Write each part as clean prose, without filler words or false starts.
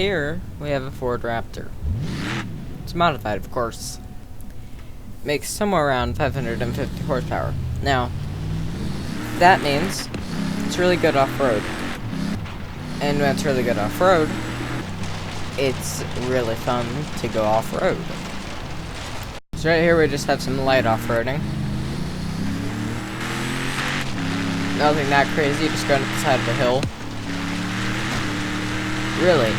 here we have a Ford Raptor. It's modified, of course. Makes somewhere around 550 horsepower. Now, that means it's really good off-road. And when it's really good off-road, it's really fun to go off-road. So right here we just have some light off-roading. Nothing that crazy, just going up the side of a hill. Really,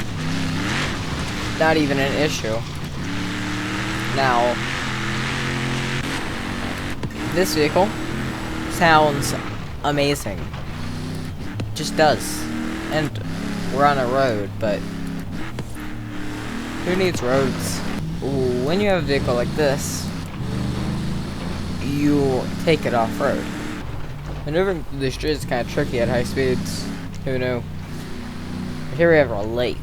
not even an issue. Now, this vehicle sounds amazing. Just does. And we're on a road, but who needs roads? When you have a vehicle like this, you take it off-road. Maneuvering through the streets is kind of tricky at high speeds. Who knew? Here we have a lake.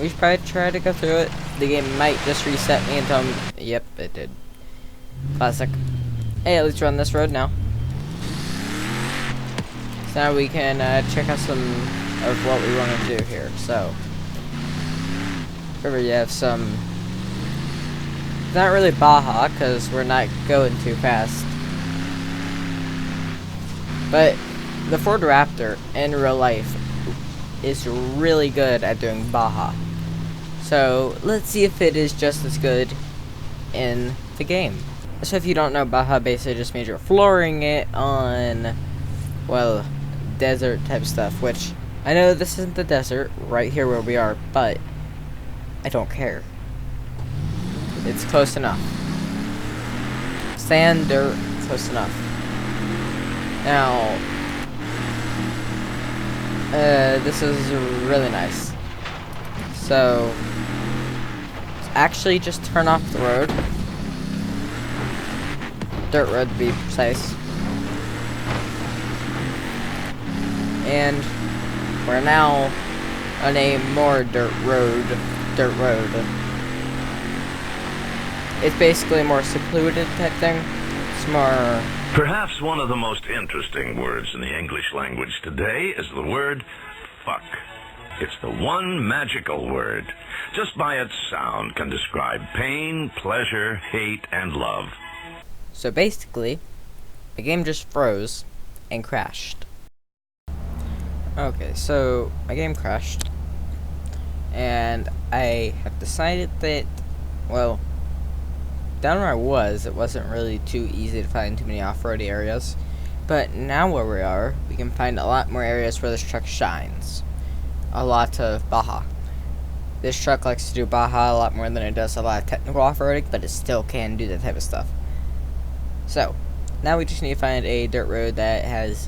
We should probably try to go through it. The game might just reset me and tell me. Yep, it did. Classic. Hey, at least we're on this road now. So now we can check out some of what we want to do here. So, here we have some. It's not really Baja because we're not going too fast. But the Ford Raptor in real life is really good at doing Baja. So let's see if it is just as good in the game. So if you don't know, Baja basically just means you're flooring it on, well, desert type stuff, which I know this isn't the desert right here where we are, but I don't care. It's close enough. Sand, dirt, close enough. Now, this is really nice. So, actually just turn off the road. Dirt road to be precise. And we're now on a more dirt road. It's basically a more secluded type thing. It's more... Perhaps one of the most interesting words in the English language today is the word fuck. It's the one magical word. Just by its sound can describe pain, pleasure, hate, and love. So basically, the game just froze and crashed. Okay, so my game crashed. And I have decided that, well, down where I was, it wasn't really too easy to find too many off-road areas. But now where we are, we can find a lot more areas where this truck shines. A lot of Baja. This truck likes to do Baja a lot more than it does a lot of technical off-roading, but it still can do that type of stuff. So, now we just need to find a dirt road that has,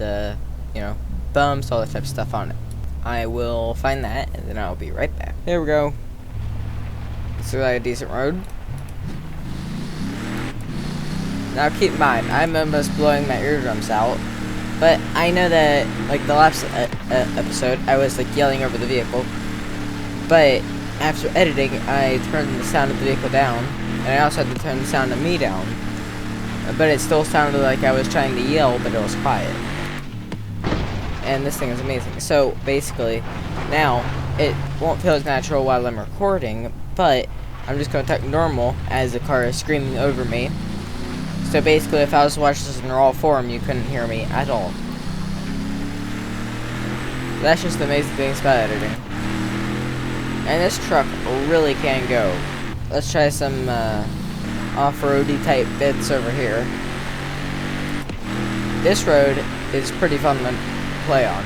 you know, bumps, all that type of stuff on it. I will find that, and then I'll be right back. Here we go. This looks like a decent road. Now keep in mind, I'm almost blowing my eardrums out, but I know that, like the last episode, I was like yelling over the vehicle, but after editing, I turned the sound of the vehicle down, and I also had to turn the sound of me down, but it still sounded like I was trying to yell, but it was quiet. And this thing is amazing. So basically, now, it won't feel as natural while I'm recording, but I'm just going to talk normal as the car is screaming over me. So basically, if I was to watch this in raw form, you couldn't hear me at all. That's just the amazing things about editing. And this truck really can go. Let's try some off-roady type bits over here. This road is pretty fun to play on.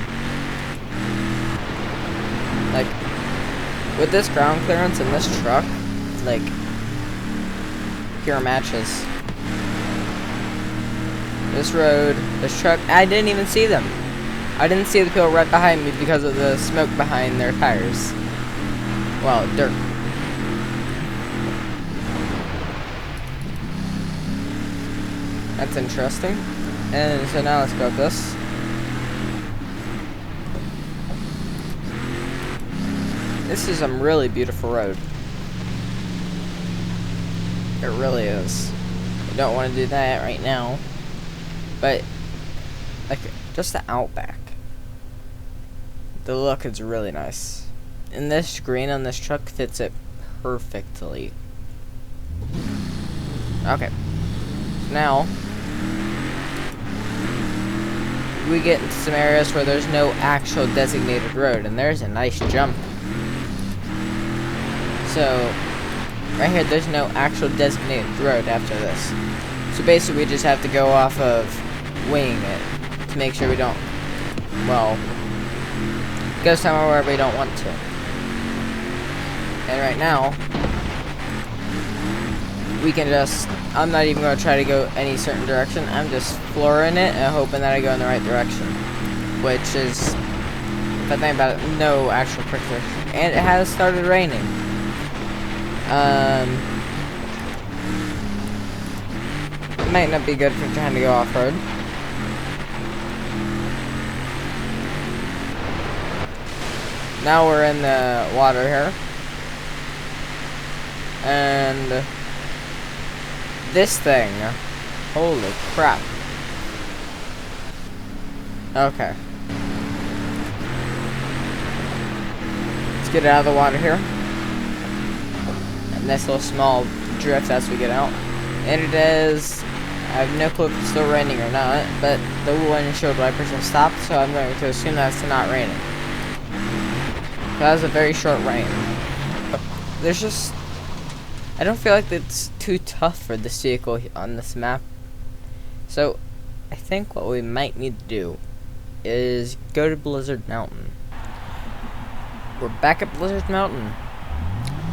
Like, with this ground clearance and this truck, like, pure matches. This road, this truck, I didn't even see them. I didn't see the people right behind me because of the smoke behind their tires. Well, dirt. That's interesting. And so now let's go with this. This is a really beautiful road. It really is. I don't want to do that right now. But, like, just the Outback. The look is really nice. And this screen on this truck fits it perfectly. Okay. Now, we get into some areas where there's no actual designated road, and there's a nice jump. So, right here, there's no actual designated road after this. So basically, we just have to go off of winging it to make sure we don't, well, go somewhere where we don't want to. And right now, we can just, I'm not even going to try to go any certain direction. I'm just flooring it and hoping that I go in the right direction. Which is, if I think about it, no actual pressure. And it has started raining. It might not be good for trying to go off-road. Now we're in the water here. And this thing, holy crap. Okay. Let's get out of the water here. And this little small drift as we get out. And it is, I have no clue if it's still raining or not, but the windshield wipers have stopped, so I'm going to assume that's not raining. That was a very short rain. There's just, I don't feel like it's too tough for this vehicle on this map. So, I think what we might need to do is go to Blizzard Mountain. We're back at Blizzard Mountain.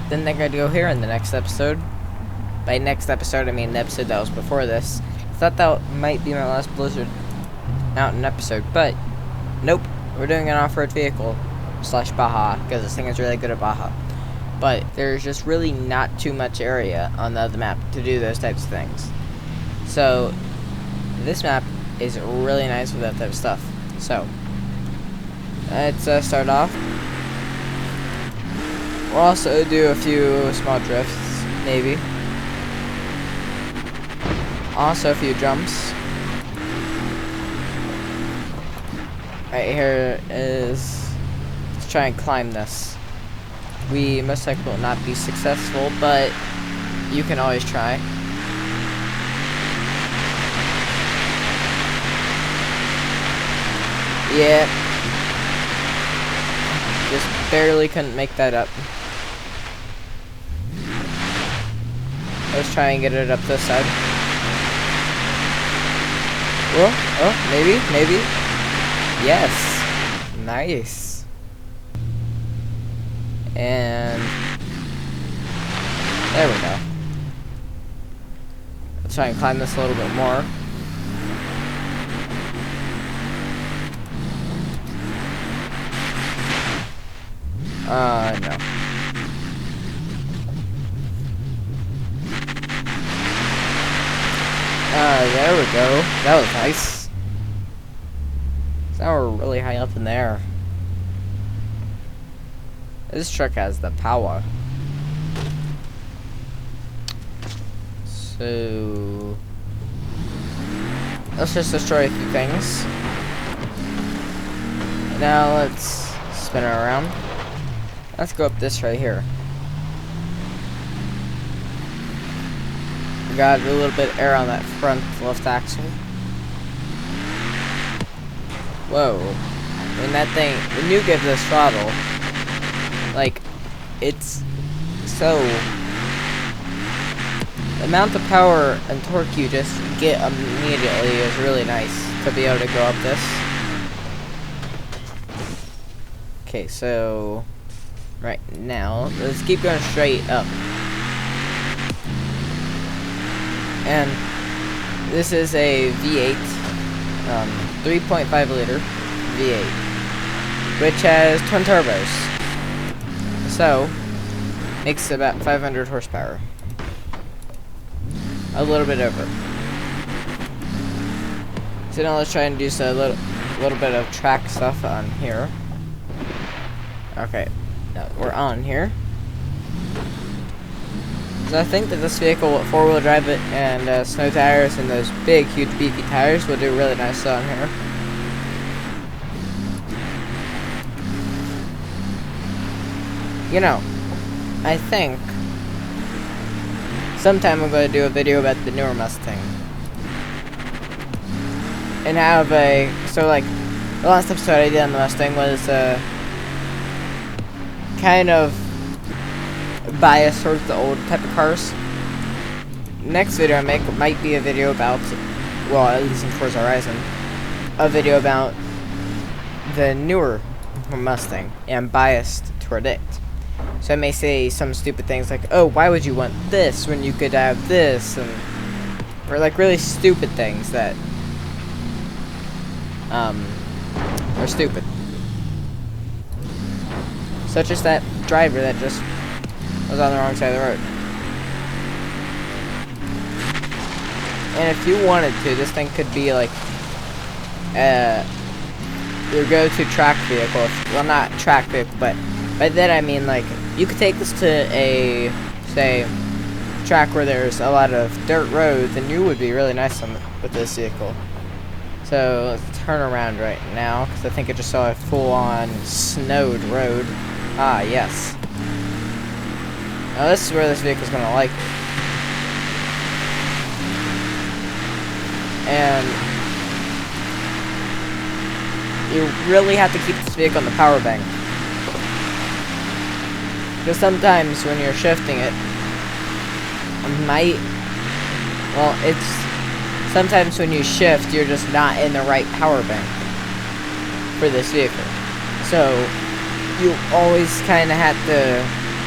Then they're going to go here in the next episode. By next episode, I mean the episode that was before this. I thought that might be my last Blizzard Mountain episode, but nope. We're doing an off-road vehicle / Baja, because this thing is really good at Baja. But there's just really not too much area on the other map to do those types of things. So, this map is really nice with that type of stuff. So, let's start off. We'll also do a few small drifts, maybe. Also a few jumps. Right here is, let's try and climb this. We most likely will not be successful, but you can always try. Yeah. Just barely couldn't make that up. Let's try and get it up this side. Oh, maybe. Yes. Nice. And there we go. Let's try and climb this a little bit more. No. There we go. That was nice. So now we're really high up in the air. This truck has the power. So let's just destroy a few things. Now let's spin it around. Let's go up this right here. We got a little bit of air on that front left axle. Whoa. When that thing, when you give this throttle, like, it's so, the amount of power and torque you just get immediately is really nice to be able to go up this. Okay, so right now, let's keep going straight up. And this is a V8, 3.5 liter V8, which has twin turbos. So, makes about 500 horsepower. A little bit over. So now let's try and do a little bit of track stuff on here. Okay, now we're on here. So I think that this vehicle with 4-wheel drive it and snow tires and those big, huge, beefy tires will do really nice on here. You know, I think sometime I'm going to do a video about the newer Mustang. And have so like, the last episode I did on the Mustang was, kind of biased towards the old type of cars. Next video I make might be a video about, well, at least in Forza Horizon, a video about the newer Mustang, and I'm biased toward it. So I may say some stupid things like, oh, why would you want this when you could have this, and or like really stupid things that are stupid. Such as that driver that just was on the wrong side of the road. And if you wanted to, this thing could be like your go-to track vehicle. Well, not track vehicle, but by that I mean like you could take this to a, say, track where there's a lot of dirt roads, and you would be really nice with this vehicle. So let's turn around right now, because I think I just saw a full-on snowed road. Ah, yes. Now this is where this vehicle's gonna like it. And you really have to keep this vehicle on the power bank. Because sometimes when you're shifting it, sometimes when you shift, you're just not in the right power bank for this vehicle. So you always kind of have to,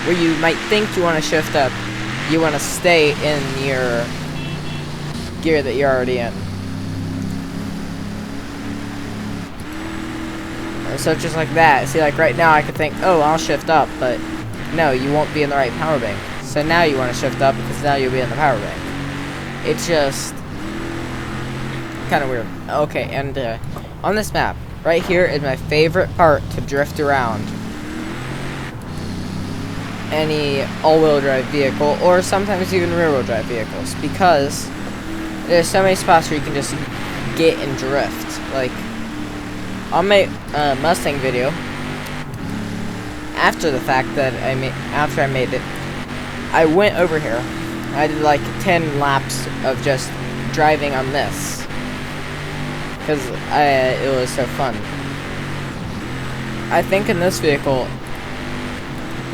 where you might think you want to shift up, you want to stay in your gear that you're already in. So just like that. See, like right now I could think, oh, I'll shift up, but no, you won't be in the right power bank. So now you want to shift up because now you'll be in the power bank. It's just kind of weird. Okay, and on this map, right here is my favorite part to drift around any all-wheel drive vehicle, or sometimes even rear-wheel drive vehicles, because there's so many spots where you can just get and drift. Like on my Mustang video, after the fact that after I made it, I went over here. I did like 10 laps of just driving on this, because it was so fun. I think in this vehicle,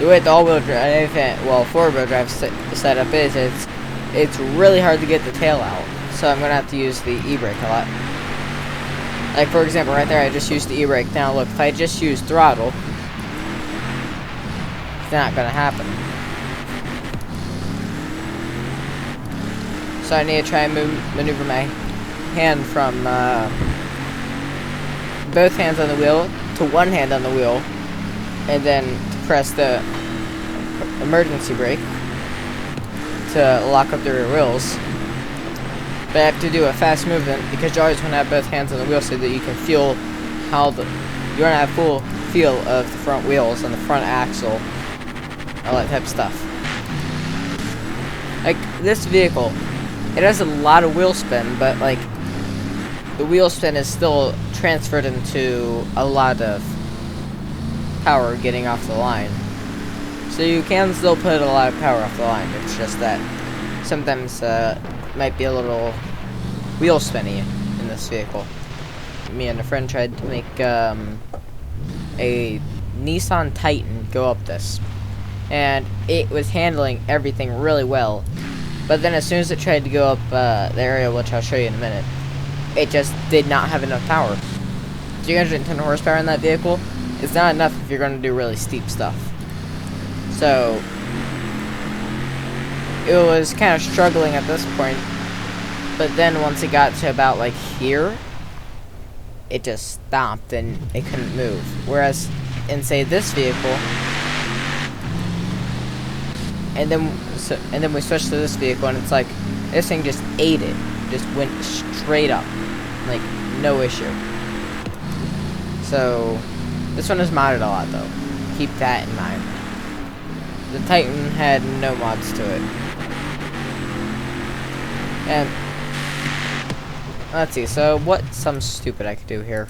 the way the all-wheel drive, well, four-wheel drive setup is, it's really hard to get the tail out. So I'm gonna have to use the e-brake a lot. Like for example, right there, I just used the e-brake. Now look, if I just use throttle, it's not gonna happen. So I need to try and maneuver my hand from both hands on the wheel to one hand on the wheel, and then to press the emergency brake to lock up the rear wheels. But I have to do a fast movement because you always want to have both hands on the wheel so that you can feel how you want to have full feel of the front wheels and the front axle, all that type of stuff. Like this vehicle, it has a lot of wheel spin, but like the wheel spin is still transferred into a lot of power getting off the line. So you can still put a lot of power off the line. It's just that sometimes might be a little wheel spinny in this vehicle. Me and a friend tried to make a Nissan Titan go up this, and it was handling everything really well. But then as soon as it tried to go up the area, which I'll show you in a minute, it just did not have enough power. 310 horsepower in that vehicle is not enough if you're going to do really steep stuff. So it was kind of struggling at this point, but then once it got to about like here, it just stopped and it couldn't move. Whereas in, say, this vehicle, and then we switched to this vehicle, and it's like this thing just ate it, just went straight up, like no issue. So this one is modded a lot though. Keep that in mind. The Titan had no mods to it. And let's see, so what's some stupid I could do here?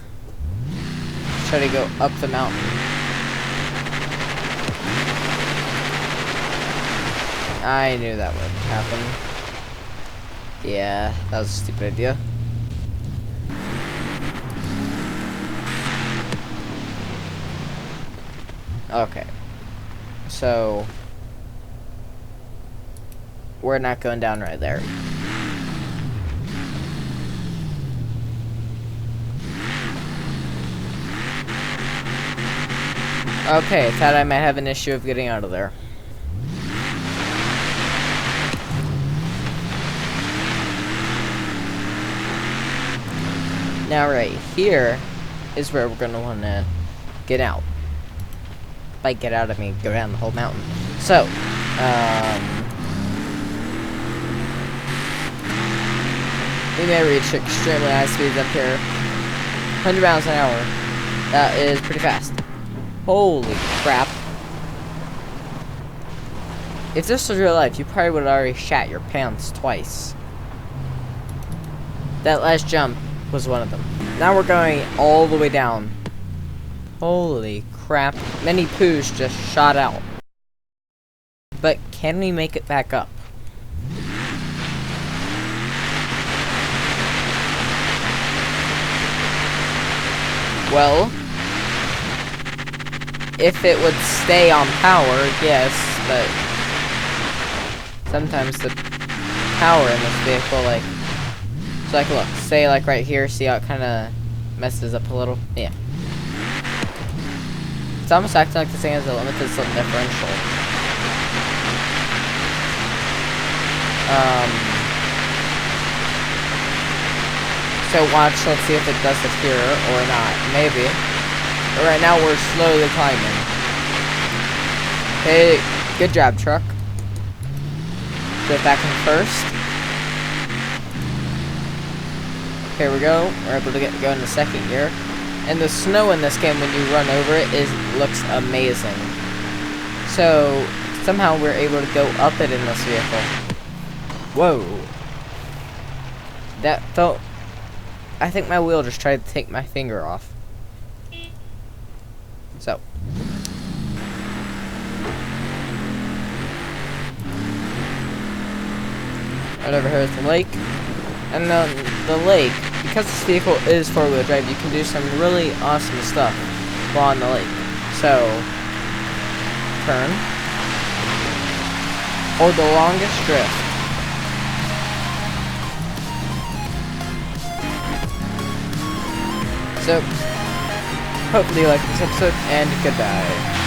Try to go up the mountain. I knew that would happen. Yeah, that was a stupid idea. Okay. So we're not going down right there. Okay, thought I might have an issue of getting out of there. Now right here is where we're going to want to get out. By get out, I mean go down the whole mountain. So, we may reach extremely high speeds up here. 100 miles an hour. That is pretty fast. Holy crap. If this was real life, you probably would have already shat your pants twice. That last jump was one of them. Now we're going all the way down. Holy crap. Many poos just shot out. But can we make it back up? Well, if it would stay on power, yes, but sometimes the power in this vehicle, like, so like, look, say like right here, see how it kind of messes up a little? Yeah. It's almost acting like the thing has a limited differential. So watch, let's see if it does it here or not. Maybe. But right now we're slowly climbing. Hey, good job, truck. Get back in first. Here we go. We're able to go into second gear. And the snow in this game, when you run over it, looks amazing. So somehow we're able to go up it in this vehicle. Whoa. That felt... I think my wheel just tried to take my finger off. So. Right over here is the lake. And the lake, because this vehicle is four-wheel drive, you can do some really awesome stuff while on the lake. So, turn. Hold the longest drift. So, hopefully you like this episode, and goodbye.